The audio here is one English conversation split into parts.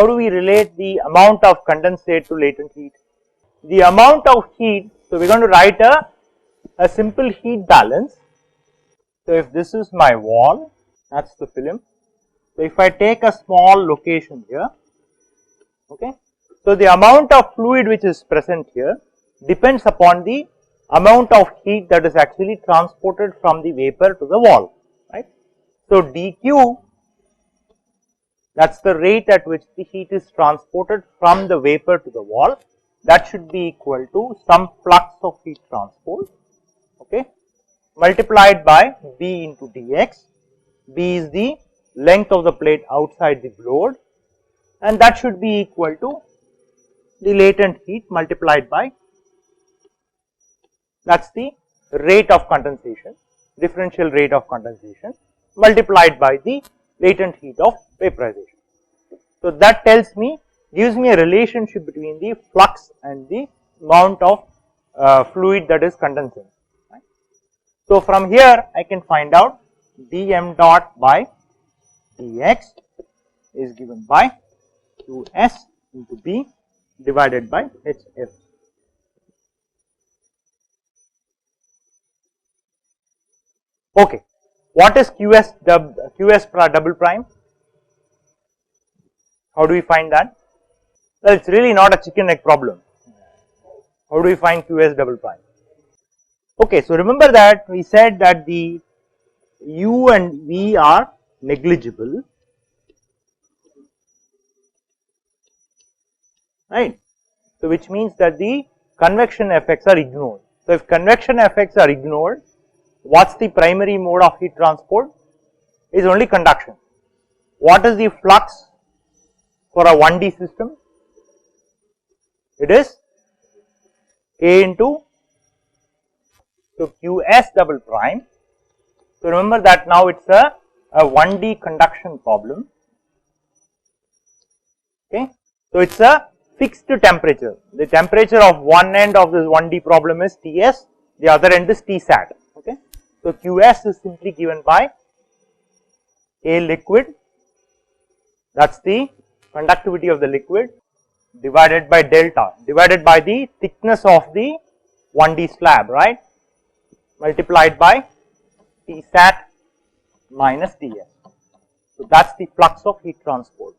how do we relate the amount of condensate to latent heat? The amount of heat, so we are going to write a simple heat balance. So if this is my wall, that is the film. So if I take a small location here, okay, so the amount of fluid which is present here depends upon the amount of heat that is actually transported from the vapor to the wall, right. So dq, that is the rate at which the heat is transported from the vapor to the wall, that should be equal to some flux of heat transport, okay, multiplied by B into dx. B is the length of the plate outside the load, and that should be equal to the latent heat multiplied by, that is the rate of condensation, differential rate of condensation multiplied by the latent heat of vaporization. So that tells me, gives me a relationship between the flux and the amount of fluid that is condensing. Right. So from here I can find out dm dot by dx is given by Qs into B divided by Hf. Okay, what is Qs double prime? How do we find that? Well, it is really not a chicken egg problem. How do we find Qs double prime? Okay, so remember that we said that the U and V are negligible, right. So which means that the convection effects are ignored. So if convection effects are ignored, what is the primary mode of heat transport? Is only conduction. What is the flux for a 1D system? It is K into, so Qs double prime. So remember that now it is a 1D conduction problem, okay. So it is a fixed temperature. The temperature of one end of this 1D problem is Ts, the other end is Tsat, okay. So Qs is simply given by A liquid, that is the conductivity of the liquid, divided by delta, divided by the thickness of the 1D slab, right, multiplied by Tsat minus Ts. So that is the flux of heat transport,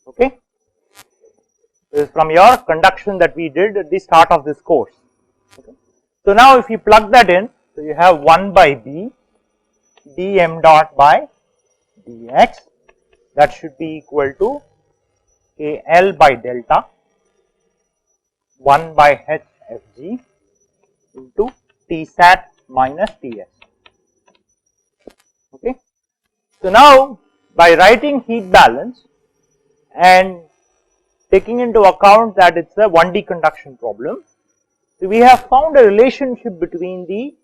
okay. This is from your conduction that we did at the start of this course, okay. So now if you plug that in, so you have 1 by B dm dot by dx, that should be equal to KL by delta 1 by Hfg into Tsat minus Ts, okay. So now by writing heat balance and taking into account that it is a 1D conduction problem, so we have found a relationship between the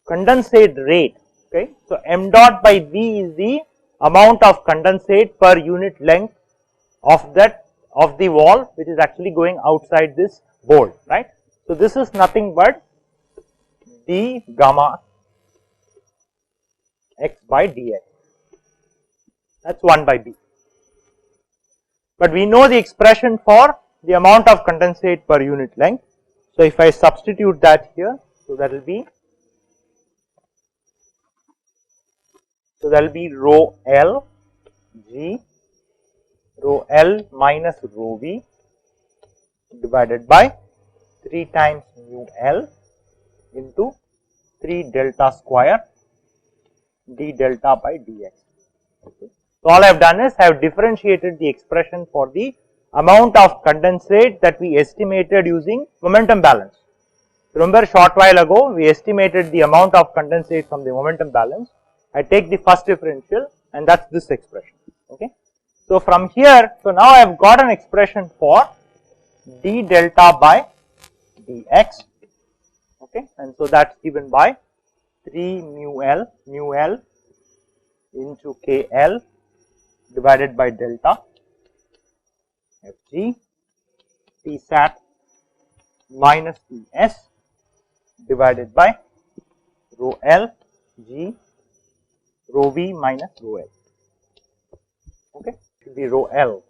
condensate rate, okay. So m dot by B is the amount of condensate per unit length of that, of the wall, which is actually going outside this board, right. So this is nothing but d gamma x by dx, that is 1 by B. But we know the expression for the amount of condensate per unit length. So if I substitute that here, so that will be, rho L G, rho L minus rho V divided by 3 times mu L into 3 delta square d delta by dx, okay. So all I have done is I have differentiated the expression for the amount of condensate that we estimated using momentum balance. Remember, short while ago we estimated the amount of condensate from the momentum balance. I take the first differential and that is this expression, okay. So from here, so now I have got an expression for d delta by dx, okay, and so that is given by 3 mu L into KL divided by delta Fg Tsat minus Ts divided by rho L G rho V minus rho L, okay. be rho L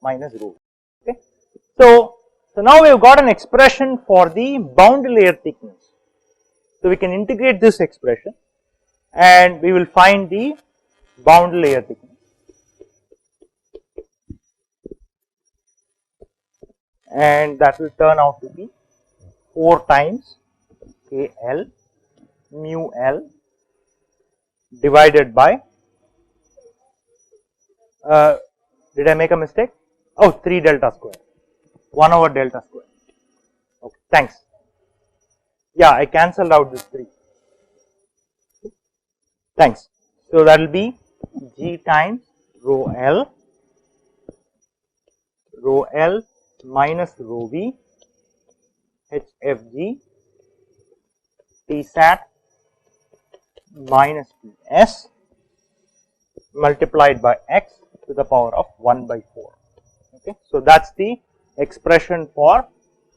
minus rho. Okay. So now we have got an expression for the boundary layer thickness. So we can integrate this expression and we will find the boundary layer thickness, and that will turn out to be 4 times KL mu L divided by, did I make a mistake? Oh, 3 delta square, 1 over delta square. Okay, thanks. Yeah, I cancelled out this 3. Thanks. So that will be G times rho L minus rho V HFG Tsat minus Ts multiplied by x to the power of 1 by 4. Okay. So that is the expression for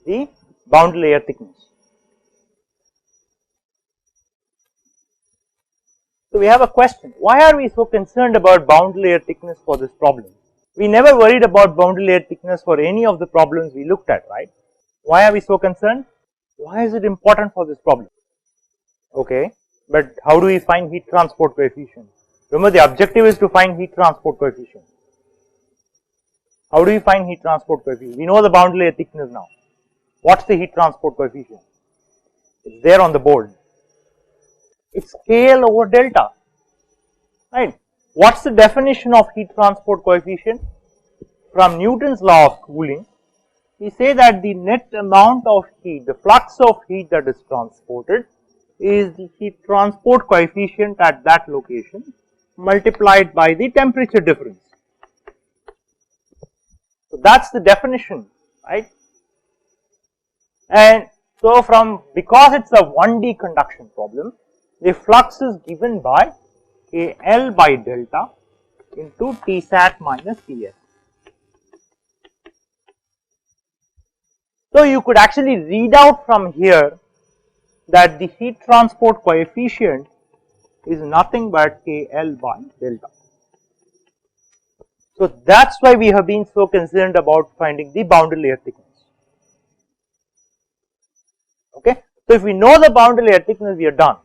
the boundary layer thickness. So we have a question, why are we so concerned about boundary layer thickness for this problem? We never worried about boundary layer thickness for any of the problems we looked at, right? Why are we so concerned? Why is it important for this problem? Okay, but how do we find heat transport coefficient? Remember, the objective is to find heat transport coefficient. How do we find heat transport coefficient? We know the boundary layer thickness now. What's the heat transport coefficient? It's there on the board. It's KL over delta, right? What's the definition of heat transport coefficient? From Newton's law of cooling, we say that the net amount of heat, the flux of heat that is transported, is the heat transport coefficient at that location multiplied by the temperature difference. So that's the definition, right? And so because it's a 1D conduction problem, the flux is given by KL by delta into Tsat minus Ts. So you could actually read out from here that the heat transport coefficient is nothing but KL by delta. So that's why we have been so concerned about finding the boundary layer thickness. Okay, so if we know the boundary layer thickness, we are done.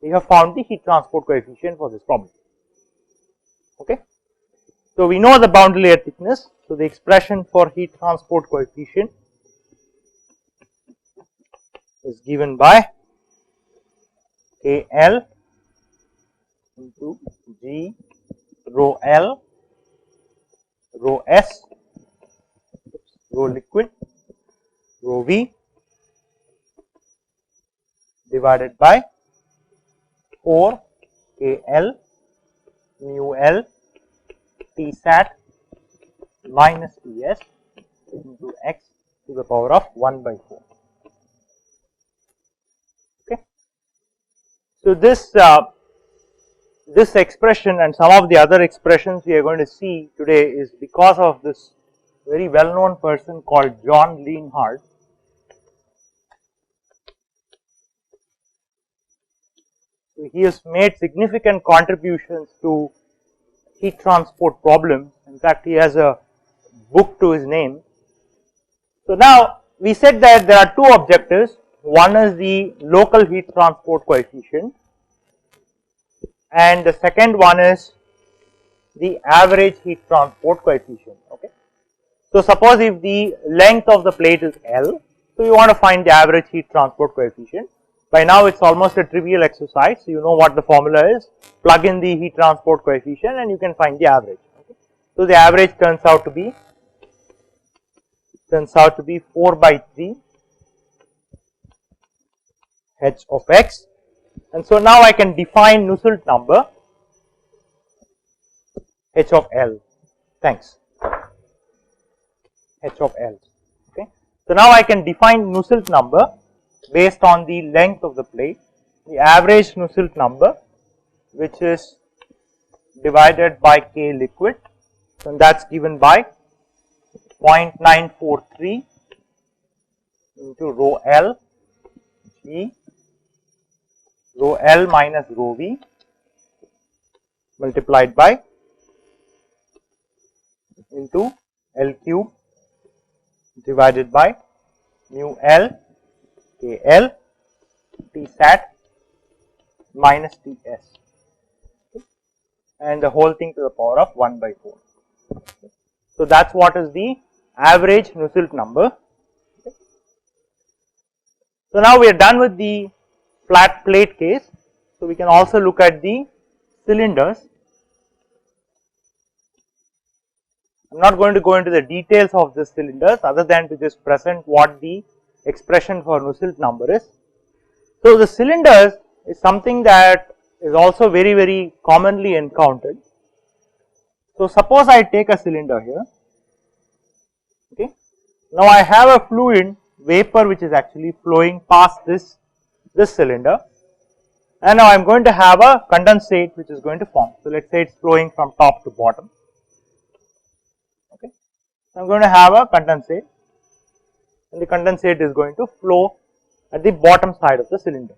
We have found the heat transport coefficient for this problem. Okay, so we know the boundary layer thickness. So the expression for heat transport coefficient is given by KL into G rho L rho S rho liquid rho V divided by 4 KL mu L Tsat minus Ts into x to the power of 1 by 4. Okay. So this expression and some of the other expressions we are going to see today is because of this very well known person called John Leonhard. So he has made significant contributions to heat transport problems. In fact, he has a book to his name. So now we said that there are two objectives. One is the local heat transport coefficient, and the second one is the average heat transport coefficient. Okay. So suppose if the length of the plate is L, so you want to find the average heat transport coefficient. By now it's almost a trivial exercise, so you know what the formula is. Plug in the heat transport coefficient and you can find the average. Okay. So the average turns out to be 4 by 3 h of x, and so now I can define Nusselt number h of L. Thanks. H of L. Okay. So now I can define Nusselt number based on the length of the plate, the average Nusselt number, which is divided by K liquid, and that's given by 0.943 into rho L G rho L minus rho V multiplied by into L cube divided by mu L K L T sat minus T s, and the whole thing to the power of 1 by 4. So, that is what is the average Nusselt number. So, now we are done with the flat plate case. So, we can also look at the cylinders. I am not going to go into the details of the cylinders other than to just present what the expression for Nusselt number is. So, the cylinders is something that is also very commonly encountered. So, suppose I take a cylinder here, okay. Now, I have a fluid vapor which is actually flowing past this cylinder, and now I am going to have a condensate which is going to form. So, let us say it is flowing from top to bottom, okay. I am going to have a condensate, and the condensate is going to flow at the bottom side of the cylinder.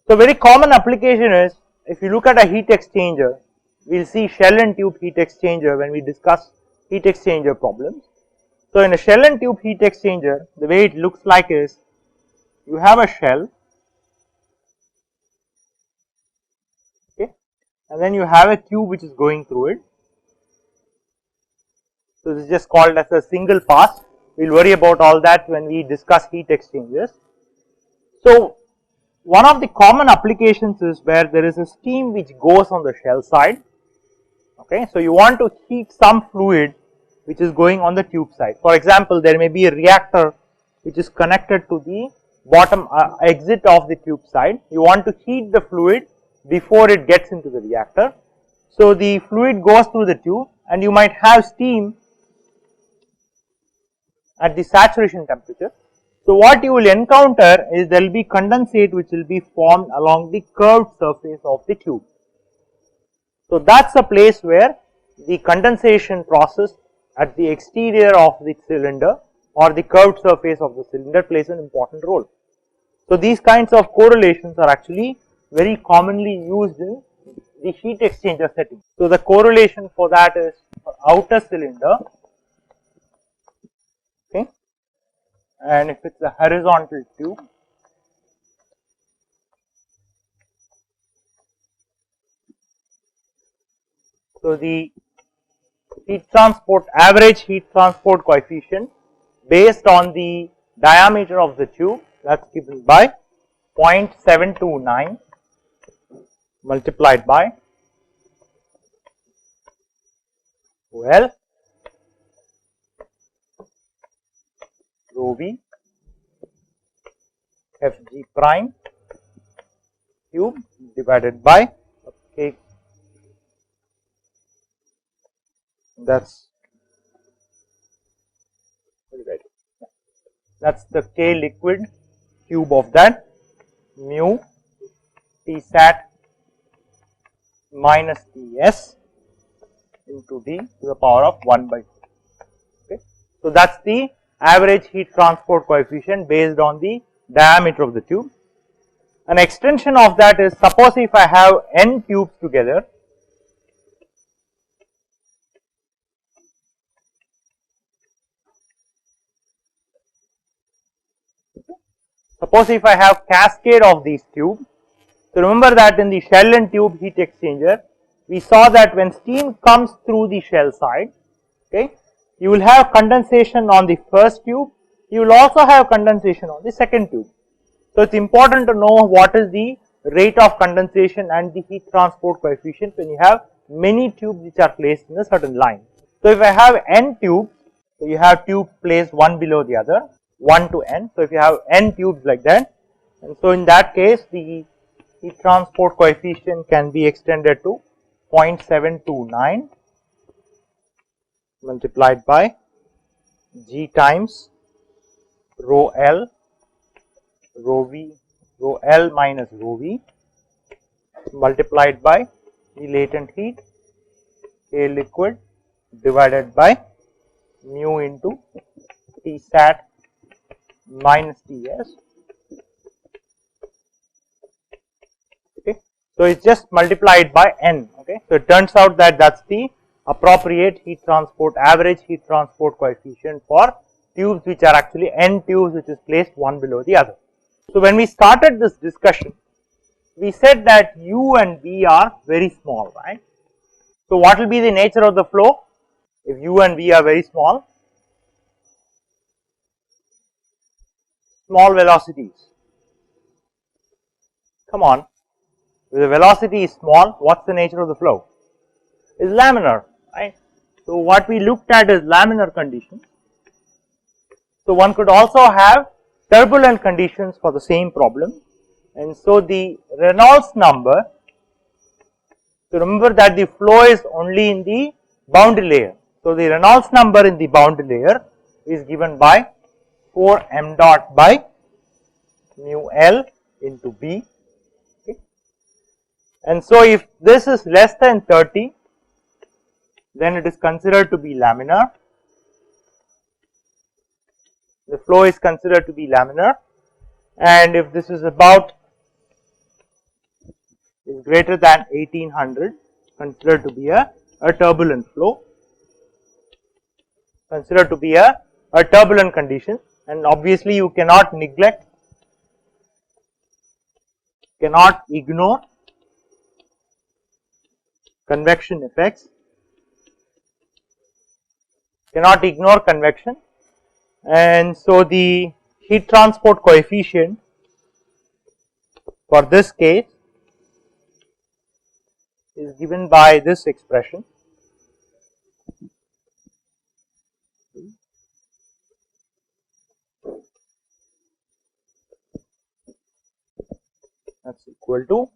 So, very common application is, if you look at a heat exchanger, we will see shell and tube heat exchanger when we discuss heat exchanger problems. So, in a shell and tube heat exchanger, the way it looks like is, you have a shell, okay, and then you have a tube which is going through it. So, this is just called as a single pass. We will worry about all that when we discuss heat exchangers. So, one of the common applications is where there is a steam which goes on the shell side, okay. So, you want to heat some fluid which is going on the tube side. For example, there may be a reactor which is connected to the bottom exit of the tube side. You want to heat the fluid before it gets into the reactor. So, the fluid goes through the tube and you might have steam at the saturation temperature. So, what you will encounter is there will be condensate which will be formed along the curved surface of the tube. So, that is a place where the condensation process at the exterior of the cylinder or the curved surface of the cylinder plays an important role. So, these kinds of correlations are actually very commonly used in the heat exchanger setting. So, the correlation for that is for outer cylinder, okay, and if it is a horizontal tube, so the average heat transport coefficient based on the diameter of the tube, that is given by 0.729 multiplied by OL rho V Fg prime cube divided by K, that is the K liquid cube of that mu T sat minus Ts into D to the power of 1 by 4. Okay. So, that is the average heat transport coefficient based on the diameter of the tube. An extension of that is, suppose if I have n tubes together, suppose if I have cascade of these tubes. So, remember that in the shell and tube heat exchanger, we saw that when steam comes through the shell side, okay, you will have condensation on the first tube, you will also have condensation on the second tube. So, it is important to know what is the rate of condensation and the heat transport coefficient when you have many tubes which are placed in a certain line. So, if I have n tubes, so you have tubes placed one below the other, 1 to n. So, if you have n tubes like that, and so in that case the heat transport coefficient can be extended to 0.729 multiplied by G times rho L rho V rho L minus rho V multiplied by the latent heat K liquid divided by mu into T sat minus Ts. Okay. So, So it's just multiplied by n. Okay, so it turns out that that's the appropriate heat transport, average heat transport coefficient for tubes which are actually n tubes which is placed one below the other. So when we started this discussion, we said that U and V are very small, right? So what will be the nature of the flow if U and V are very small? Small velocities. Come on, if the velocity is small, what's the nature of the flow? Is laminar, right? So what we looked at is laminar conditions. So one could also have turbulent conditions for the same problem, and so the Reynolds number, so remember that the flow is only in the boundary layer. So the Reynolds number in the boundary layer is given by 4 m dot by mu L into B. Okay. And so if this is less than 30, then it is considered to be laminar. The flow is considered to be laminar, and if this is about is greater than 1800, considered to be a turbulent flow, considered to be a turbulent condition. And obviously you cannot neglect, cannot ignore convection effects, cannot ignore convection, and so the heat transport coefficient for this case is given by this expression. That's equal to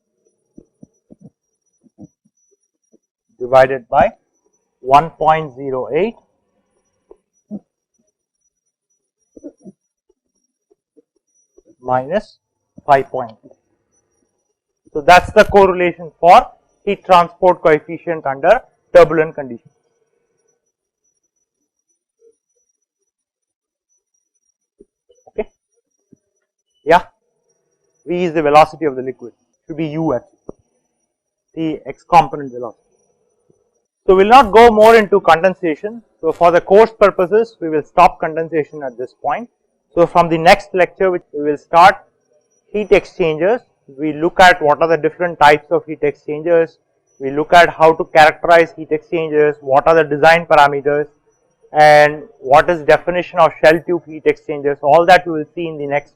divided by 1.08 minus 5.2. So that's the correlation for heat transport coefficient under turbulent conditions. Okay. Yeah. V is the velocity of the liquid, should be U actually, the x component velocity. So we will not go more into condensation. So for the course purposes, we will stop condensation at this point. So from the next lecture, we will start heat exchangers. We look at what are the different types of heat exchangers. We look at how to characterize heat exchangers, what are the design parameters, and what is definition of shell tube heat exchangers. All that we will see in the next